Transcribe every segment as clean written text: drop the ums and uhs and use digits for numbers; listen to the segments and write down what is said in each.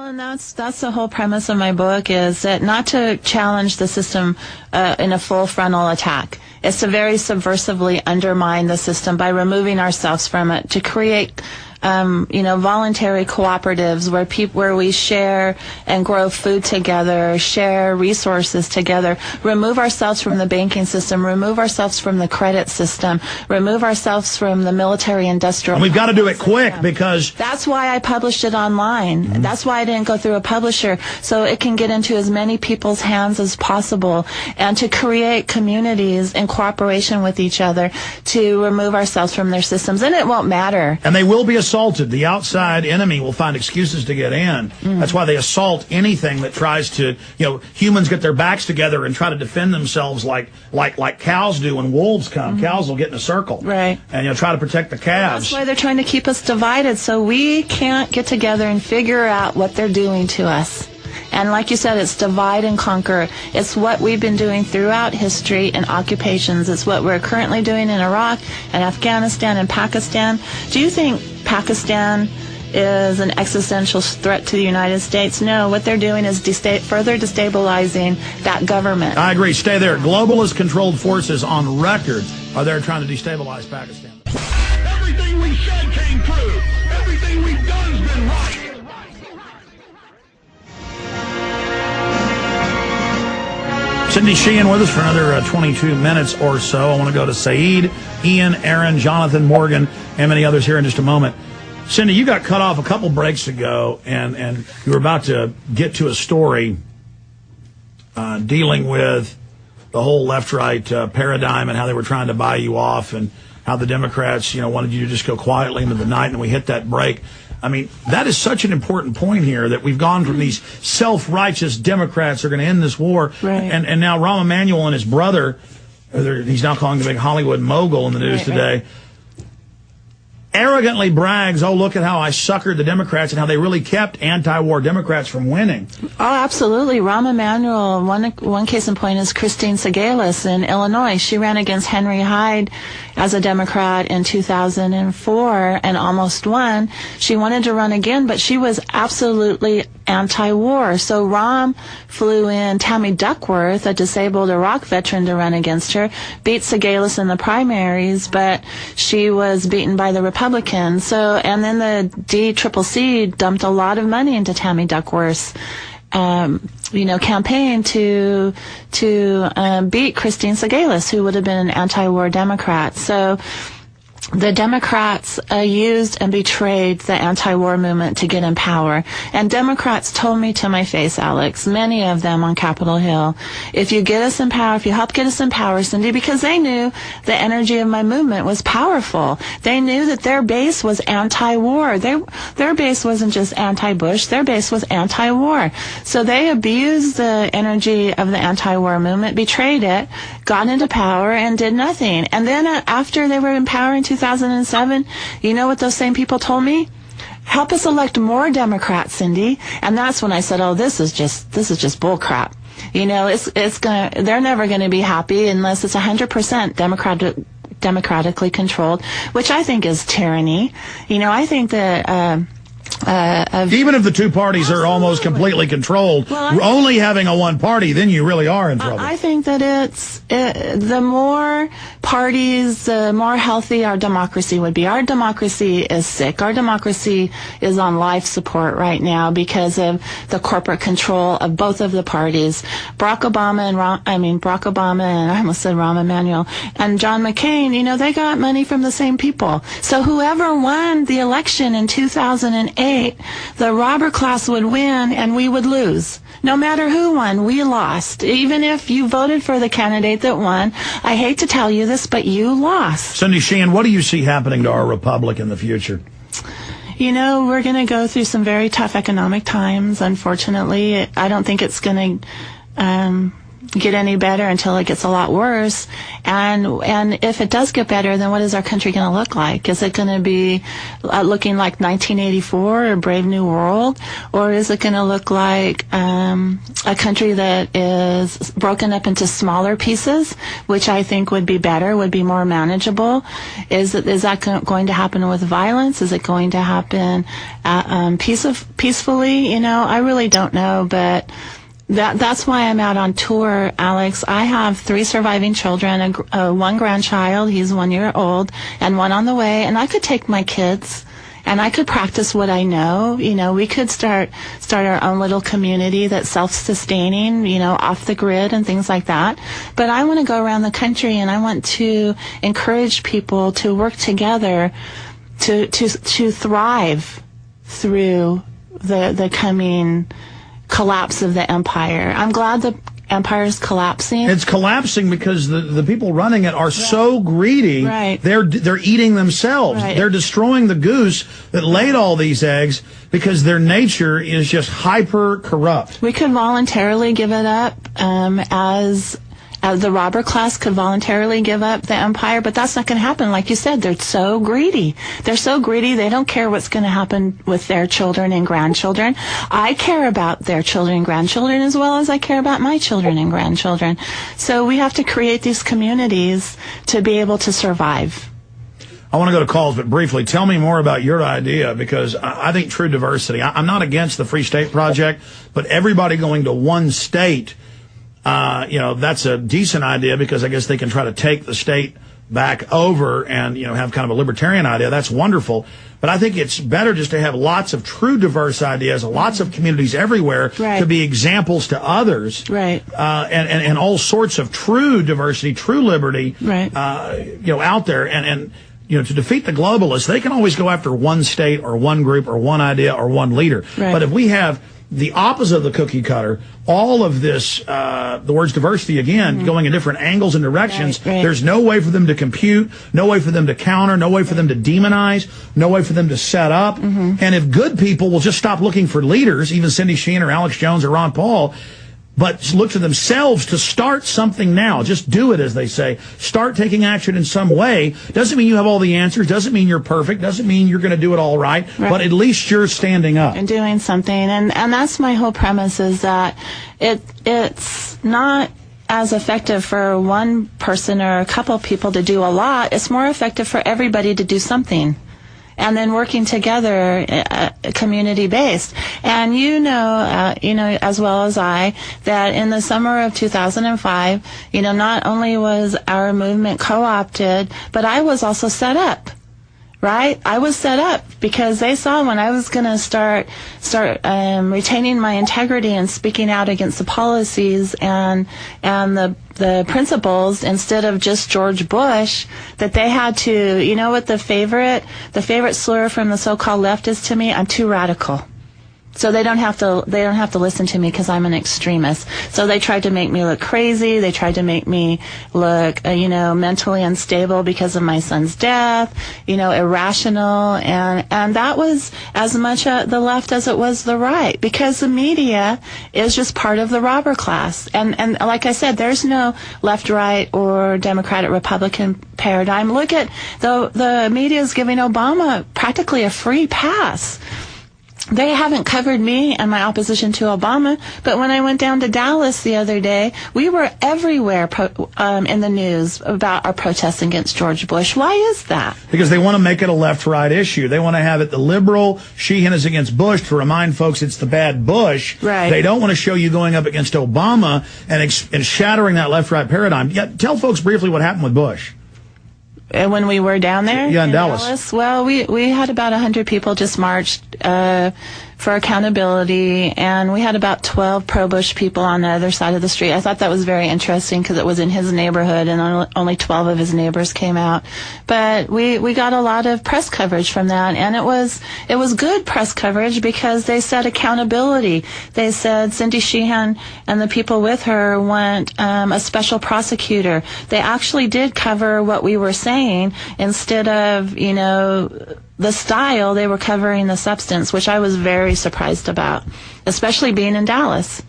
and that's the whole premise of my book, is that not to challenge the system in a full frontal attack. It's to very subversively undermine the system by removing ourselves from it, to create voluntary cooperatives where we share and grow food together, share resources together, remove ourselves from the banking system, remove ourselves from the credit system, remove ourselves from the military-industrial. And we've got to do it quick, because that's why I published it online. Mm-hmm. That's why I didn't go through a publisher, so it can get into as many people's hands as possible, and to create communities in cooperation with each other to remove ourselves from their systems. And it won't matter. And they will be assaulted. The outside enemy will find excuses to get in. That's why they assault anything that tries to, humans get their backs together and try to defend themselves like cows do when wolves come. Cows will get in a circle. Right. And try to protect the calves. That's why they're trying to keep us divided, so we can't get together and figure out what they're doing to us. And like you said, it's divide and conquer. It's what we've been doing throughout history and occupations. It's what we're currently doing in Iraq and Afghanistan and Pakistan. Do you think Pakistan is an existential threat to the United States? No, what they're doing is further destabilizing that government. I agree. Stay there. Globalist controlled forces on record are there trying to destabilize Pakistan. Everything we said came true. Everything we've done's been right. Cindy Sheehan with us for another 22 minutes or so. I want to go to Saeed, Ian, Aaron, Jonathan, Morgan, and many others here in just a moment. Cindy, you got cut off a couple breaks ago, and you were about to get to a story dealing with the whole left-right paradigm and how they were trying to buy you off, and how the Democrats, wanted you to just go quietly into the night, and we hit that break. I mean, that is such an important point here, that we've gone from these self-righteous Democrats are going to end this war, right. and now Rahm Emanuel and his brother, he's now calling the big Hollywood mogul in the news today, arrogantly brags, oh, look at how I suckered the Democrats and how they really kept anti-war Democrats from winning. Oh, absolutely. Rahm Emanuel, one case in point is Christine Segalis in Illinois. She ran against Henry Hyde as a Democrat in 2004 and almost won. She wanted to run again, but she was absolutely anti-war. So Rahm flew in Tammy Duckworth, a disabled Iraq veteran, to run against her, beat Segalis in the primaries, but she was beaten by the Republicans. So, and then the DCCC dumped a lot of money into Tammy Duckworth's campaign to beat Christine Segalis, who would have been an anti-war Democrat. So the Democrats used and betrayed the anti-war movement to get in power. And Democrats told me to my face, Alex, many of them on Capitol Hill, if you get us in power, if you help get us in power, Cindy, because they knew the energy of my movement was powerful. They knew that their base was anti-war. Their base wasn't just anti-Bush. Their base was anti-war. So they abused the energy of the anti-war movement, betrayed it, got into power, and did nothing. And then after they were in power in 2007, you know what those same people told me? Help us elect more Democrats, Cindy. And that's when I said, oh, this is just bull crap. They're never going to be happy unless it's 100% democratically controlled, which I think is tyranny. I think that even if the two parties are almost completely controlled, only having a one party, then you really are in trouble. I think that the more parties, the more healthy our democracy would be. Our democracy is sick. Our democracy is on life support right now because of the corporate control of both of the parties. Barack Obama and I almost said Rahm Emanuel and John McCain, they got money from the same people. So whoever won the election in 2008, the robber class would win and we would lose. No matter who won, we lost. Even if you voted for the candidate that won, I hate to tell you this, but you lost. Cindy Sheehan, what do you see happening to our republic in the future? We're going to go through some very tough economic times, unfortunately. I don't think it's going to get any better until it gets a lot worse. And if it does get better, then what is our country going to look like? Is it going to be looking like 1984 or Brave New World? Or is it going to look like a country that is broken up into smaller pieces, which I think would be better, would be more manageable? Is that going to happen with violence? Is it going to happen peacefully? I really don't know, but that's why I'm out on tour, Alex. I have 3 surviving children, one grandchild, he's 1 year old, and one on the way, and I could take my kids and I could practice what I know. We could start our own little community that's self-sustaining, off the grid and things like that. But I want to go around the country and I want to encourage people to work together to thrive through the coming collapse of the empire. I'm glad the empire is collapsing. It's collapsing because the people running it are so greedy. Right. They're eating themselves. Right. They're destroying the goose that laid all these eggs because their nature is just hyper corrupt. We could voluntarily give it up, as the robber class could voluntarily give up the empire, but that's not going to happen. Like you said, they're so greedy. They're so greedy, they don't care what's going to happen with their children and grandchildren. I care about their children and grandchildren as well as I care about my children and grandchildren. So we have to create these communities to be able to survive. I want to go to calls, but briefly, tell me more about your idea, because I think true diversity, I'm not against the Free State Project, but everybody going to one state, that's a decent idea, because I guess they can try to take the state back over and, have kind of a libertarian idea. That's wonderful. But I think it's better just to have lots of true diverse ideas, lots of communities everywhere to be examples to others. Right. And all sorts of true diversity, true liberty, out there. And to defeat the globalists, they can always go after one state or one group or one idea or one leader. Right. But if we have the opposite of the cookie cutter, all of this, the words diversity again, going in different angles and directions, there's no way for them to compute, no way for them to counter, no way for them to demonize, no way for them to set up. And if good people will just stop looking for leaders, even Cindy Sheehan or Alex Jones or Ron Paul, but look to themselves to start something now. Just do it, as they say. Start taking action in some way. Doesn't mean you have all the answers. Doesn't mean you're perfect. Doesn't mean you're going to do it all right. But at least you're standing up. And doing something. And that's my whole premise, is that it's not as effective for one person or a couple of people to do a lot. It's more effective for everybody to do something. And then working together, community-based. And as well as I, that in the summer of 2005, not only was our movement co-opted, but I was also set up. Right? I was set up because they saw when I was going to start retaining my integrity and speaking out against the policies and the principles instead of just George Bush, that they had to, what the favorite slur from the so-called left is to me? I'm too radical. So they don't have to listen to me because I'm an extremist. So they tried to make me look crazy. They tried to make me look, mentally unstable because of my son's death, irrational. And that was as much the left as it was the right, because the media is just part of the robber class. And like I said, there's no left, right, or Democratic, Republican paradigm. Look at the media is giving Obama practically a free pass. They haven't covered me and my opposition to Obama, but when I went down to Dallas the other day, we were everywhere in the news about our protests against George Bush. Why is that? Because they want to make it a left-right issue. They want to have it the liberal, Sheehan is against Bush, to remind folks it's the bad Bush. Right. They don't want to show you going up against Obama and shattering that left-right paradigm. Yeah, tell folks briefly what happened with Bush. When we were down there? Yeah, in Dallas. Well, we had about 100 people just marched for accountability, and we had about 12 pro-Bush people on the other side of the street. I thought that was very interesting because it was in his neighborhood, and only 12 of his neighbors came out. But we got a lot of press coverage from that, and it was good press coverage because they said accountability. They said Cindy Sheehan and the people with her want a special prosecutor. They actually did cover what we were saying instead of, the style. They were covering the substance, which I was very surprised about, especially being in Dallas.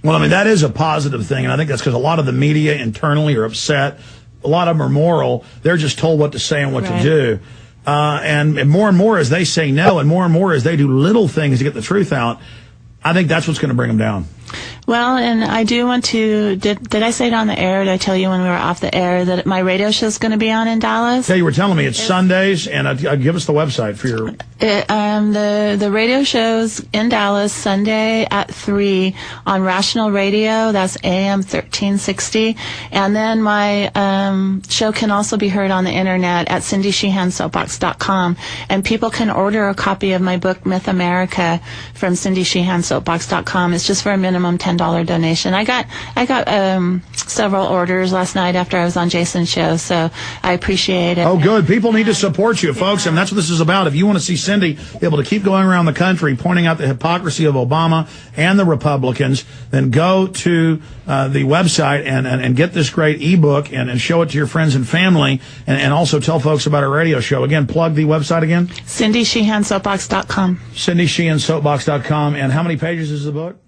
Well, I mean, that is a positive thing, and I think that's because a lot of the media internally are upset. A lot of them are moral. They're just told what to say and what to do. And more as they say no, and more as they do little things to get the truth out, I think that's what's going to bring them down. Well, and I do want to, did I say it on the air? Did I tell you when we were off the air that my radio show is going to be on in Dallas? Yeah, you were telling me it's Sundays, and give us the website for your... The radio show's in Dallas Sunday at 3 on Rational Radio. That's AM 1360. And then my show can also be heard on the internet at cindysheehansoapbox.com. And people can order a copy of my book, Myth America, from cindysheehansoapbox.com. It's just for a minimum $10 donation. I got several orders last night after I was on Jason's show, so I appreciate it. Oh, good. People need to support you, folks, and that's what this is about. If you want to see Cindy able to keep going around the country pointing out the hypocrisy of Obama and the Republicans, then go to the website and get this great ebook and show it to your friends and family, and also tell folks about our radio show. Again, plug the website again. cindysheehansoapbox.com. cindysheehansoapbox.com. And how many pages is the book?